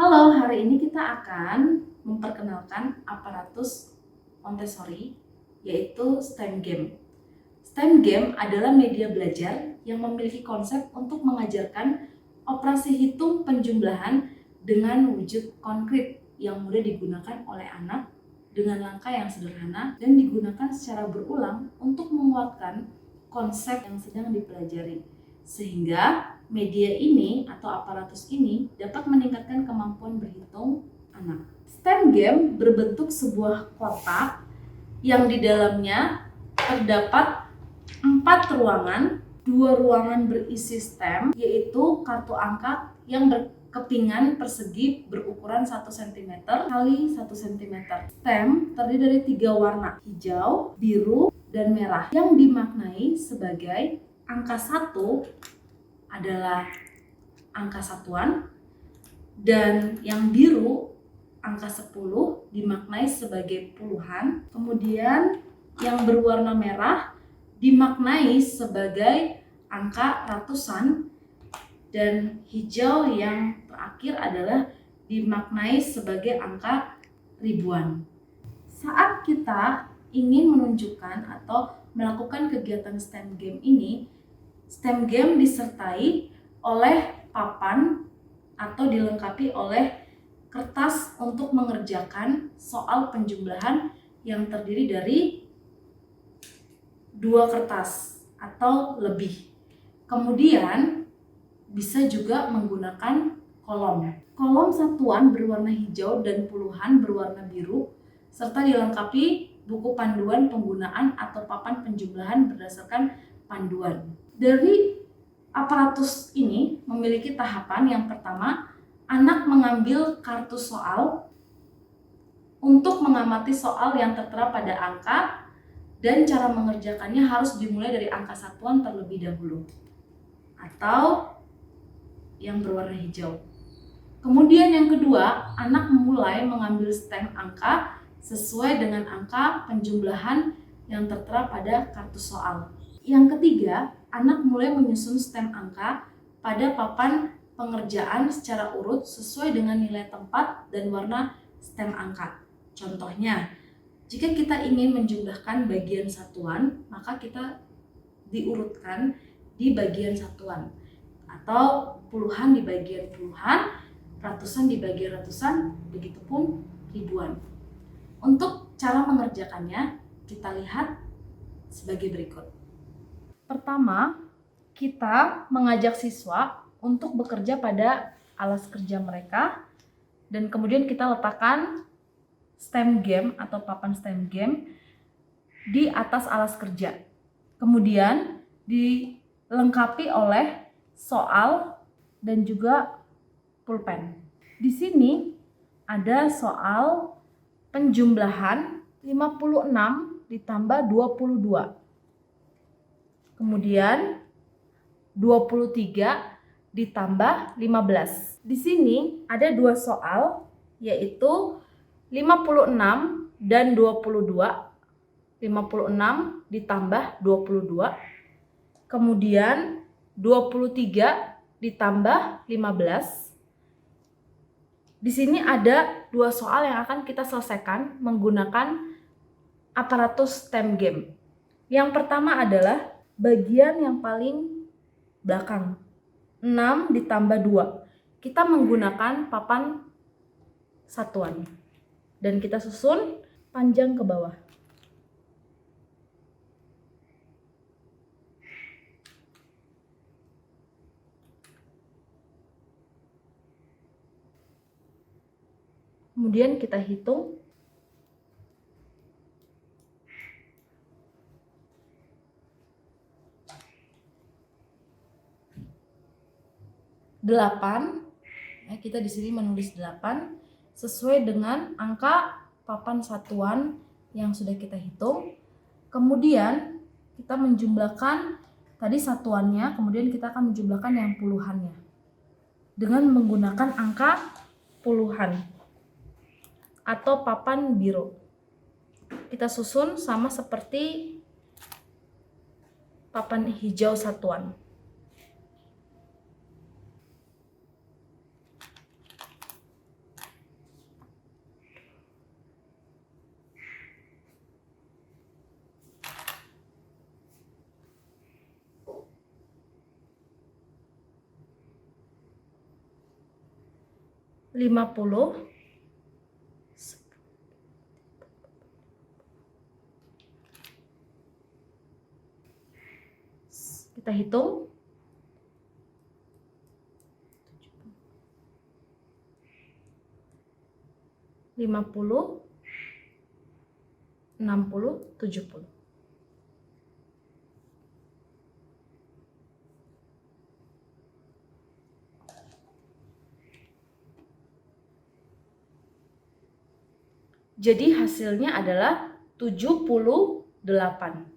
Halo, hari ini kita akan memperkenalkan aparatus Montessori, yaitu STEM Game. STEM Game adalah media belajar yang memiliki konsep untuk mengajarkan operasi hitung penjumlahan dengan wujud konkret yang mudah digunakan oleh anak dengan langkah yang sederhana dan digunakan secara berulang untuk menguatkan konsep yang sedang dipelajari. Sehingga media ini atau aparatus ini dapat meningkatkan kemampuan berhitung anak. STEM Game berbentuk sebuah kotak yang di dalamnya terdapat 4 ruangan. 2 ruangan berisi STEM, yaitu kartu angka yang berkepingan persegi berukuran 1 cm kali 1 cm. STEM terdiri dari 3 warna, hijau, biru, dan merah, yang dimaknai sebagai angka 1 adalah angka satuan, dan yang biru angka 10 dimaknai sebagai puluhan, kemudian yang berwarna merah dimaknai sebagai angka ratusan, dan hijau yang terakhir adalah dimaknai sebagai angka ribuan. Saat kita ingin menunjukkan atau melakukan kegiatan STEM Game ini, STEM Game disertai oleh papan atau dilengkapi oleh kertas untuk mengerjakan soal penjumlahan yang terdiri dari 2 kertas atau lebih. Kemudian bisa juga menggunakan kolom. Kolom satuan berwarna hijau dan puluhan berwarna biru, serta dilengkapi buku panduan penggunaan atau papan penjumlahan berdasarkan panduan. Dari aparatus ini memiliki tahapan. Yang pertama, anak mengambil kartu soal untuk mengamati soal yang tertera pada angka, dan cara mengerjakannya harus dimulai dari angka satuan terlebih dahulu atau yang berwarna hijau. Kemudian yang kedua, anak mulai mengambil STEM angka sesuai dengan angka penjumlahan yang tertera pada kartu soal. Yang ketiga, anak mulai menyusun STEM angka pada papan pengerjaan secara urut sesuai dengan nilai tempat dan warna STEM angka. Contohnya, jika kita ingin menjumlahkan bagian satuan, maka kita diurutkan di bagian satuan, atau puluhan di bagian puluhan, ratusan di bagian ratusan, begitupun ribuan. Untuk cara mengerjakannya, kita lihat sebagai berikut. Pertama, kita mengajak siswa untuk bekerja pada alas kerja mereka, dan kemudian kita letakkan STEM Game atau papan STEM Game di atas alas kerja. Kemudian dilengkapi oleh soal dan juga pulpen. Di sini ada soal penjumlahan 56 ditambah 22. Kemudian 23 ditambah 15. Di sini ada 2 soal, yaitu 56 dan 22. 56 ditambah 22. Kemudian 23 ditambah 15. Di sini ada 2 soal yang akan kita selesaikan menggunakan aparatus STEM Game. Yang pertama adalah bagian yang paling belakang, 6 ditambah 2. Kita menggunakan papan satuan dan kita susun panjang ke bawah. Kemudian kita hitung. Delapan. Kita di sini menulis 8 sesuai dengan angka papan satuan yang sudah kita hitung. Kemudian kita menjumlahkan tadi satuannya, kemudian kita akan menjumlahkan yang puluhannya dengan menggunakan angka puluhan atau papan biru. Kita susun sama seperti papan hijau satuan. 50, kita hitung. 50, 60, 70. Jadi hasilnya adalah 78.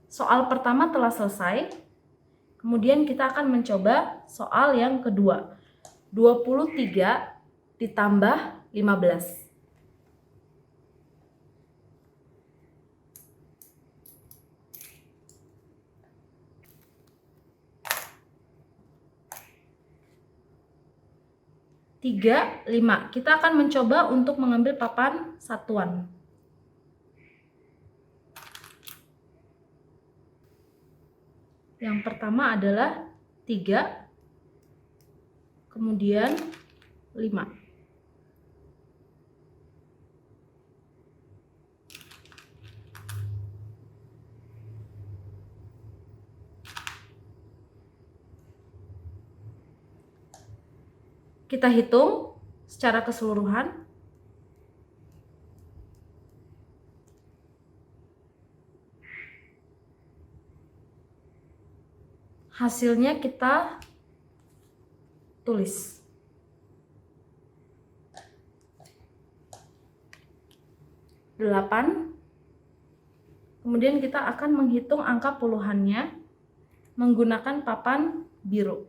Soal pertama telah selesai. Kemudian kita akan mencoba soal yang kedua. 23 ditambah 15. Tiga, 5. Kita akan mencoba untuk mengambil papan satuan. Yang pertama adalah 3, kemudian 5. Kita hitung secara keseluruhan. Hasilnya kita tulis. Delapan. Kemudian kita akan menghitung angka puluhannya menggunakan papan biru.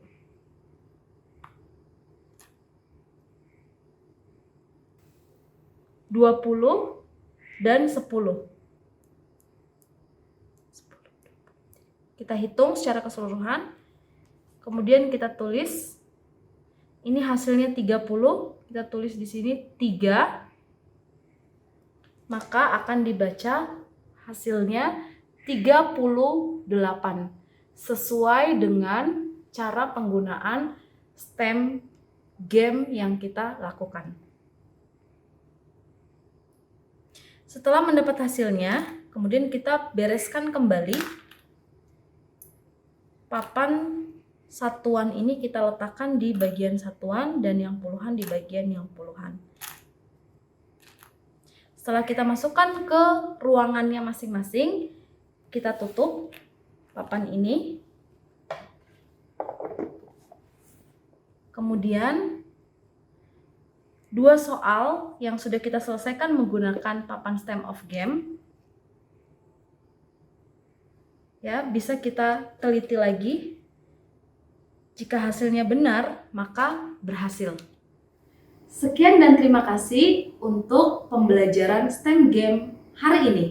20 dan 10. Kita hitung secara keseluruhan. Kemudian kita tulis. Ini hasilnya 30. Kita tulis di sini 3. Maka akan dibaca hasilnya 38. Sesuai dengan cara penggunaan stem game yang kita lakukan. Setelah mendapat hasilnya, kemudian kita bereskan kembali. Papan satuan ini kita letakkan di bagian satuan dan yang puluhan di bagian yang puluhan. Setelah kita masukkan ke ruangannya masing-masing, kita tutup papan ini. Kemudian 2 soal yang sudah kita selesaikan menggunakan papan stem of game. Ya, bisa kita teliti lagi. Jika hasilnya benar, maka berhasil. Sekian dan terima kasih untuk pembelajaran STEM game hari ini.